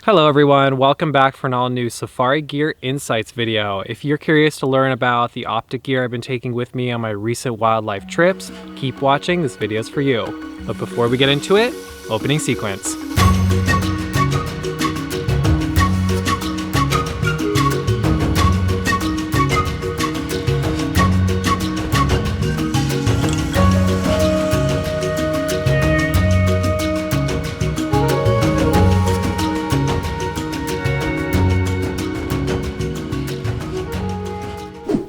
Hello everyone, welcome back for an all-new Safari Gear Insights video. If you're curious to learn about the Optic gear I've been taking with me on my recent wildlife trips, keep watching, this video is for you. But before we get into it, opening sequence.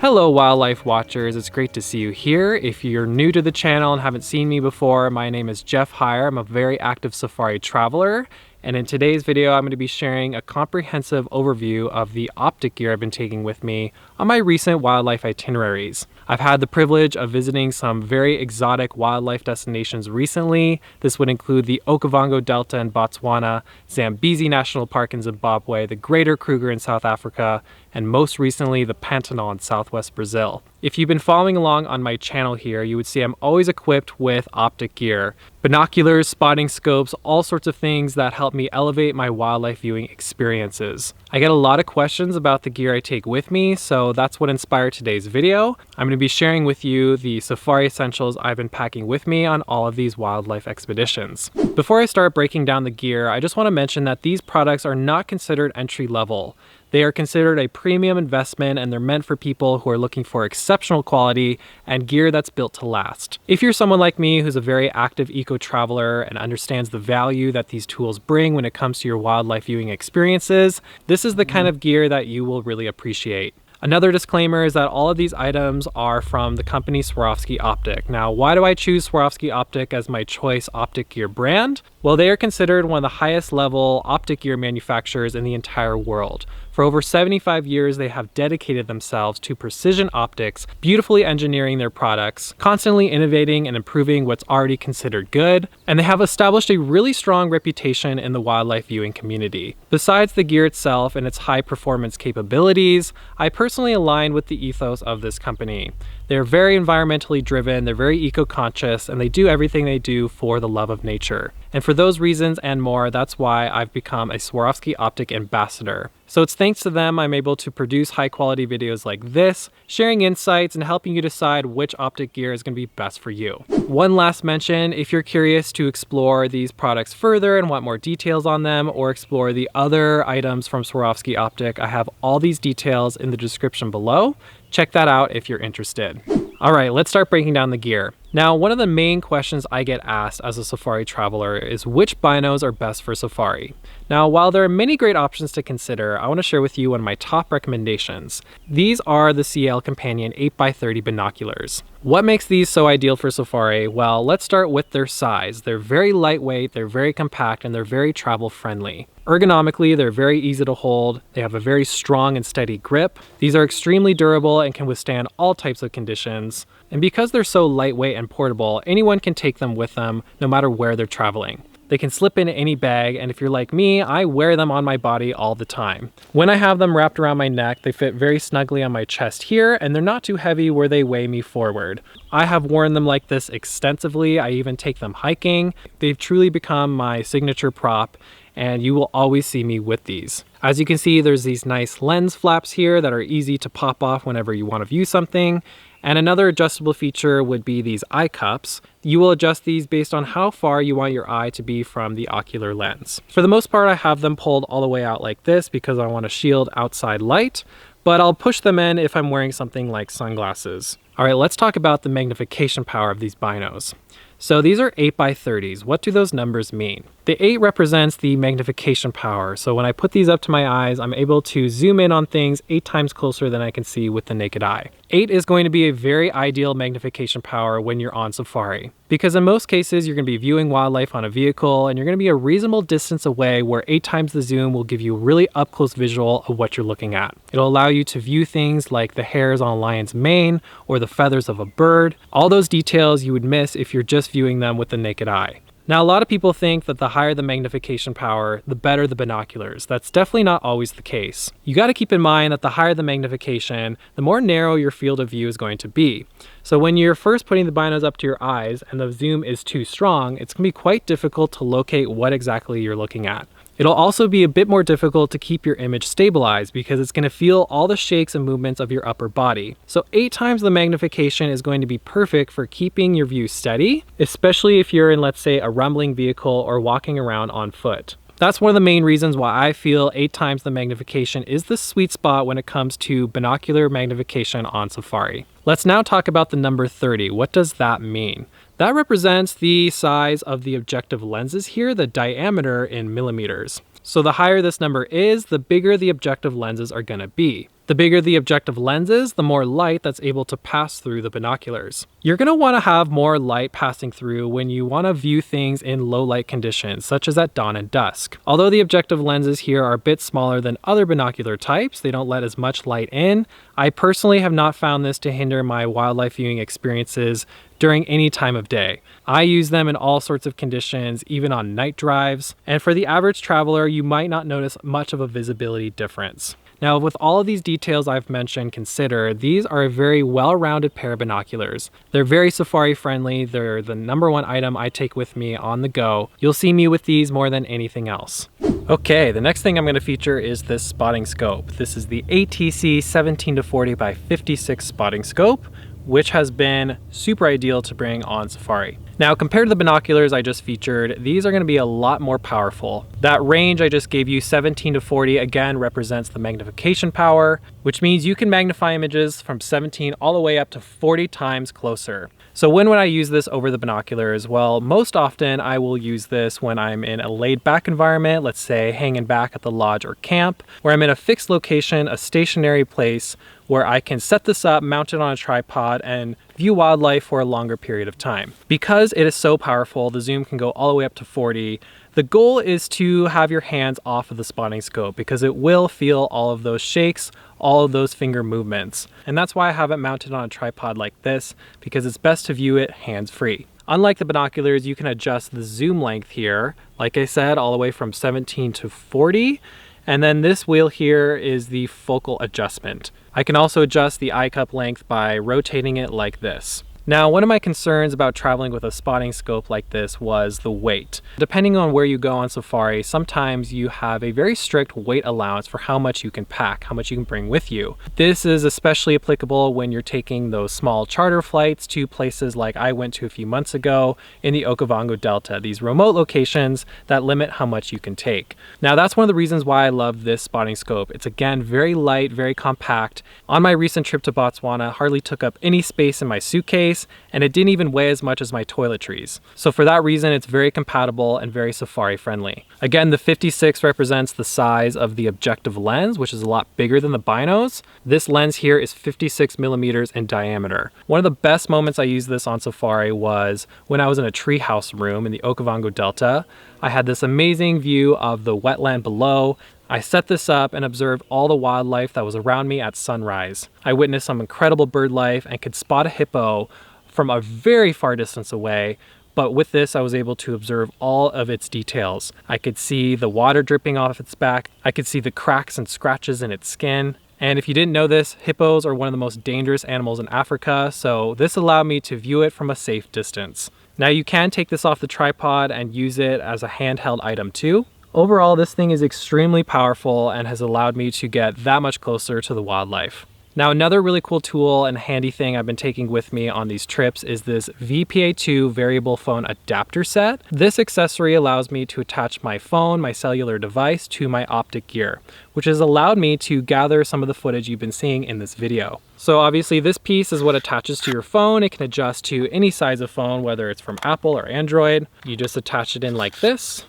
Hello wildlife watchers, it's great to see you here. If you're new to the channel and haven't seen me before, my name is Jeff Heyer. I'm a very active safari traveler. And in today's video, I'm going to be sharing a comprehensive overview of the Optic gear I've been taking with me on my recent wildlife itineraries. I've had the privilege of visiting some very exotic wildlife destinations recently. This would include the Okavango Delta in Botswana, Zambezi National Park in Zimbabwe, the Greater Kruger in South Africa, and most recently the Pantanal in Southwest Brazil. If you've been following along on my channel here, you would see I'm always equipped with Optic gear. Binoculars, spotting scopes, all sorts of things that help me elevate my wildlife viewing experiences. I get a lot of questions about the gear I take with me, so that's what inspired today's video. I'm going to be sharing with you the safari essentials I've been packing with me on all of these wildlife expeditions. Before I start breaking down the gear, I just want to mention that these products are not considered entry level. They are considered a premium investment and they're meant for people who are looking for exceptional quality and gear that's built to last. If you're someone like me who's a very active eco-traveler and understands the value that these tools bring when it comes to your wildlife viewing experiences, this is the kind of gear that you will really appreciate. Another disclaimer is that all of these items are from the company Swarovski Optik. Now, why do I choose Swarovski Optik as my choice optic gear brand? Well, they are considered one of the highest level optic gear manufacturers in the entire world. For over 75 years, they have dedicated themselves to precision optics, beautifully engineering their products, constantly innovating and improving what's already considered good, and they have established a really strong reputation in the wildlife viewing community. Besides the gear itself and its high performance capabilities, I personally align with the ethos of this company. They're very environmentally driven, they're very eco-conscious, and they do everything they do for the love of nature. And for those reasons and more, that's why I've become a Swarovski Optik ambassador. So it's thanks to them I'm able to produce high quality videos like this, sharing insights and helping you decide which optic gear is going to be best for you. One last mention, if you're curious to explore these products further and want more details on them or explore the other items from Swarovski Optik, I have all these details in the description below. Check that out if you're interested. All right, let's start breaking down the gear. Now, one of the main questions I get asked as a safari traveler is which binos are best for safari. Now, while there are many great options to consider, I want to share with you one of my top recommendations. These are the CL Companion 8x30 binoculars. What makes these so ideal for safari? Well, let's start with their size. They're very lightweight, they're very compact, and they're very travel friendly. Ergonomically, they're very easy to hold. They have a very strong and steady grip. These are extremely durable and can withstand all types of conditions. And because they're so lightweight and portable, anyone can take them with them no matter where they're traveling. They can slip into any bag, and if you're like me, I wear them on my body all the time. When I have them wrapped around my neck, they fit very snugly on my chest here, and they're not too heavy where they weigh me forward. I have worn them like this extensively. I even take them hiking. They've truly become my signature prop, and you will always see me with these. As you can see, there's these nice lens flaps here that are easy to pop off whenever you want to view something. And another adjustable feature would be these eye cups. You will adjust these based on how far you want your eye to be from the ocular lens. For the most part, I have them pulled all the way out like this because I want to shield outside light, but I'll push them in if I'm wearing something like sunglasses. All right, let's talk about the magnification power of these binos. So these are 8x30s. What do those numbers mean? The 8 represents the magnification power. So when I put these up to my eyes, I'm able to zoom in on things 8 times closer than I can see with the naked eye. 8 is going to be a very ideal magnification power when you're on safari, because in most cases you're going to be viewing wildlife on a vehicle and you're going to be a reasonable distance away where 8 times the zoom will give you a really up close visual of what you're looking at. It'll allow you to view things like the hairs on a lion's mane or the feathers of a bird. All those details you would miss if you're just viewing them with the naked eye. Now, a lot of people think that the higher the magnification power, the better the binoculars. That's definitely not always the case. You got to keep in mind that the higher the magnification, the more narrow your field of view is going to be. So when you're first putting the binos up to your eyes and the zoom is too strong, it's going to be quite difficult to locate what exactly you're looking at. It'll also be a bit more difficult to keep your image stabilized because it's going to feel all the shakes and movements of your upper body. So 8 times the magnification is going to be perfect for keeping your view steady, especially if you're in, let's say, a rumbling vehicle or walking around on foot. That's one of the main reasons why I feel 8 times the magnification is the sweet spot when it comes to binocular magnification on Safari. Let's now talk about the number 30. What does that mean? That represents the size of the objective lenses here, the diameter in millimeters. So the higher this number is, the bigger the objective lenses are going to be. The bigger the objective lenses, the more light that's able to pass through the binoculars. You're going to want to have more light passing through when you want to view things in low light conditions, such as at dawn and dusk. Although the objective lenses here are a bit smaller than other binocular types, they don't let as much light in. I personally have not found this to hinder my wildlife viewing experiences during any time of day. I use them in all sorts of conditions, even on night drives. And for the average traveler, you might not notice much of a visibility difference. Now, with all of these details I've mentioned considered, these are a very well-rounded pair of binoculars. They're very safari friendly. They're the #1 item I take with me on the go. You'll see me with these more than anything else. Okay, the next thing I'm going to feature is this spotting scope. This is the ATC 17-40 by 56 spotting scope, which has been super ideal to bring on Safari. Now, compared to the binoculars I just featured, these are going to be a lot more powerful. That range I just gave you, 17-40, again represents the magnification power, which means you can magnify images from 17 all the way up to 40 times closer. So when would I use this over the binoculars? Well, most often I will use this when I'm in a laid back environment, let's say hanging back at the lodge or camp, where I'm in a fixed location, a stationary place, where I can set this up, mount it on a tripod, and view wildlife for a longer period of time. Because it is so powerful, the zoom can go all the way up to 40. The goal is to have your hands off of the spotting scope because it will feel all of those shakes, all of those finger movements. And that's why I have it mounted on a tripod like this, because it's best to view it hands-free. Unlike the binoculars, you can adjust the zoom length here, like I said, all the way from 17 to 40. And then this wheel here is the focal adjustment. I can also adjust the eye cup length by rotating it like this. Now, one of my concerns about traveling with a spotting scope like this was the weight. Depending on where you go on safari, sometimes you have a very strict weight allowance for how much you can pack, how much you can bring with you. This is especially applicable when you're taking those small charter flights to places like I went to a few months ago in the Okavango Delta, these remote locations that limit how much you can take. Now, that's one of the reasons why I love this spotting scope. It's again very light, very compact. On my recent trip to Botswana, hardly took up any space in my suitcase, and it didn't even weigh as much as my toiletries. So for that reason, it's very compatible and very safari friendly. Again, the 56 represents the size of the objective lens, which is a lot bigger than the binos. This lens here is 56 millimeters in diameter. One of the best moments I used this on safari was when I was in a treehouse room in the Okavango Delta. I had this amazing view of the wetland below. I set this up and observed all the wildlife that was around me at sunrise. I witnessed some incredible bird life and could spot a hippo from a very far distance away, but with this I was able to observe all of its details. I could see the water dripping off its back, I could see the cracks and scratches in its skin. And if you didn't know this, hippos are one of the most dangerous animals in Africa, so this allowed me to view it from a safe distance. Now you can take this off the tripod and use it as a handheld item too. Overall, this thing is extremely powerful and has allowed me to get that much closer to the wildlife. Now, another really cool tool and handy thing I've been taking with me on these trips is this VPA2 variable phone adapter set. This accessory allows me to attach my phone, my cellular device, to my Optic gear, which has allowed me to gather some of the footage you've been seeing in this video. So obviously this piece is what attaches to your phone. It can adjust to any size of phone, whether it's from Apple or Android. You just attach it in like this.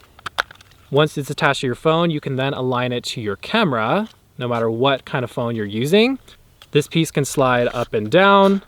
Once it's attached to your phone, you can then align it to your camera, no matter what kind of phone you're using. This piece can slide up and down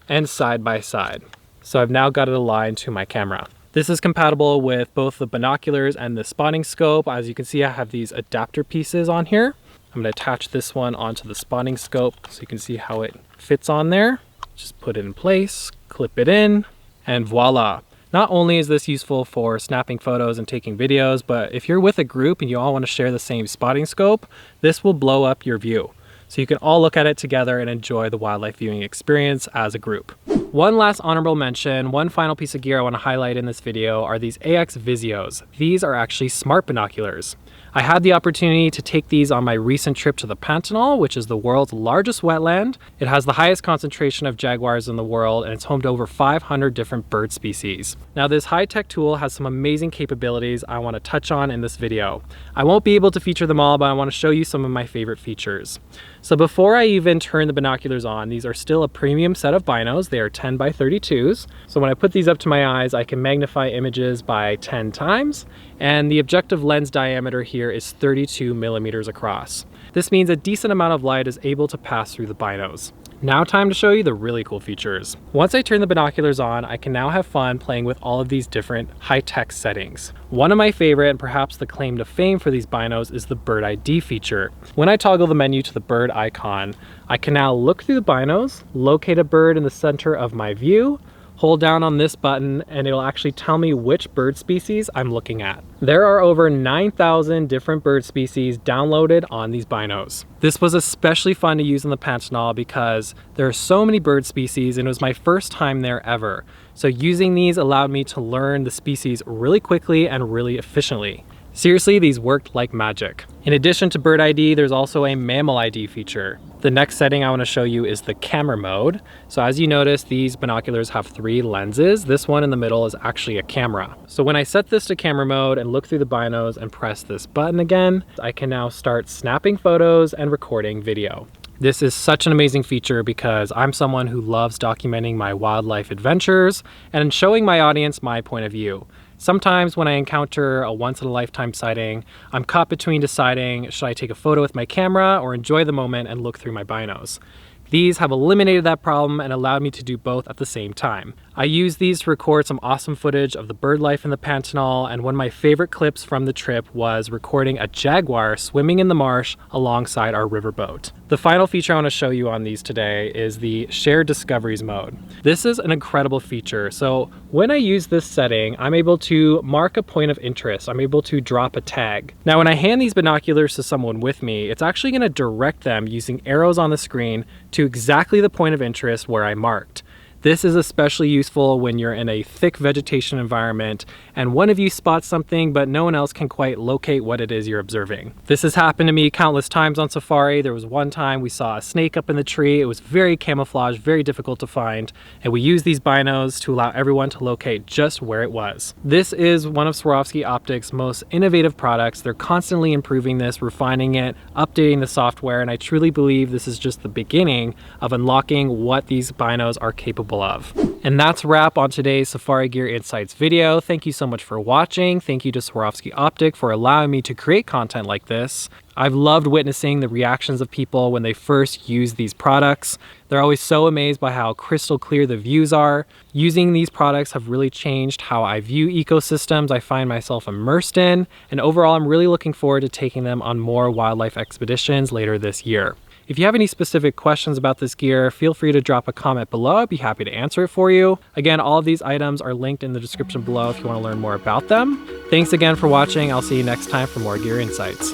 and side by side. So I've now got it aligned to my camera. This is compatible with both the binoculars and the spotting scope. As you can see, I have these adapter pieces on here. I'm going to attach this one onto the spotting scope so you can see how it fits on there. Just put it in place, clip it in, and voila. Not only is this useful for snapping photos and taking videos, but if you're with a group and you all want to share the same spotting scope, this will blow up your view. So you can all look at it together and enjoy the wildlife viewing experience as a group. One last honorable mention, one final piece of gear I want to highlight in this video are these AX Visios. These are actually smart binoculars. I had the opportunity to take these on my recent trip to the Pantanal, which is the world's largest wetland. It has the highest concentration of jaguars in the world, and it's home to over 500 different bird species. Now, this high-tech tool has some amazing capabilities I want to touch on in this video. I won't be able to feature them all, but I want to show you some of my favorite features. So before I even turn the binoculars on, these are still a premium set of binos. They are 10 by 32s. So when I put these up to my eyes, I can magnify images by 10 times, and the objective lens diameter here is 32 millimeters across. This means a decent amount of light is able to pass through the binos. Now time to show you the really cool features. Once I turn the binoculars on, I can now have fun playing with all of these different high-tech settings. One of my favorite, and perhaps the claim to fame for these binos, is the bird ID feature. When I toggle the menu to the bird icon, I can now look through the binos, locate a bird in the center of my view, hold down on this button, and it'll actually tell me which bird species I'm looking at. There are over 9,000 different bird species downloaded on these binos. This was especially fun to use in the Pantanal because there are so many bird species and it was my first time there ever. So using these allowed me to learn the species really quickly and really efficiently. Seriously, these worked like magic. In addition to bird ID, there's also a mammal ID feature. The next setting I want to show you is the camera mode. So as you notice, these binoculars have 3 lenses. This one in the middle is actually a camera. So when I set this to camera mode and look through the binos and press this button again, I can now start snapping photos and recording video. This is such an amazing feature because I'm someone who loves documenting my wildlife adventures and showing my audience my point of view. Sometimes when I encounter a once-in-a-lifetime sighting, I'm caught between deciding, should I take a photo with my camera or enjoy the moment and look through my binos? These have eliminated that problem and allowed me to do both at the same time. I used these to record some awesome footage of the bird life in the Pantanal, and one of my favorite clips from the trip was recording a jaguar swimming in the marsh alongside our riverboat. The final feature I want to show you on these today is the Shared Discoveries mode. This is an incredible feature. So when I use this setting, I'm able to mark a point of interest. I'm able to drop a tag. Now, when I hand these binoculars to someone with me, it's actually going to direct them using arrows on the screen to exactly the point of interest where I marked. This is especially useful when you're in a thick vegetation environment and one of you spots something but no one else can quite locate what it is you're observing. This has happened to me countless times on safari. There was one time we saw a snake up in the tree. It was very camouflaged, very difficult to find, and we used these binos to allow everyone to locate just where it was. This is one of Swarovski Optik's most innovative products. They're constantly improving this, refining it, updating the software, and I truly believe this is just the beginning of unlocking what these binos are capable of. And that's a wrap on today's Safari Gear Insights video. Thank you so much for watching. Thank you to Swarovski Optik for allowing me to create content like this. I've loved witnessing the reactions of people when they first use these products. They're always so amazed by how crystal clear the views are. Using these products have really changed how I view ecosystems I find myself immersed in, and overall I'm really looking forward to taking them on more wildlife expeditions later this year. If you have any specific questions about this gear, feel free to drop a comment below. I'd be happy to answer it for you. Again, all of these items are linked in the description below if you want to learn more about them. Thanks again for watching. I'll see you next time for more gear insights.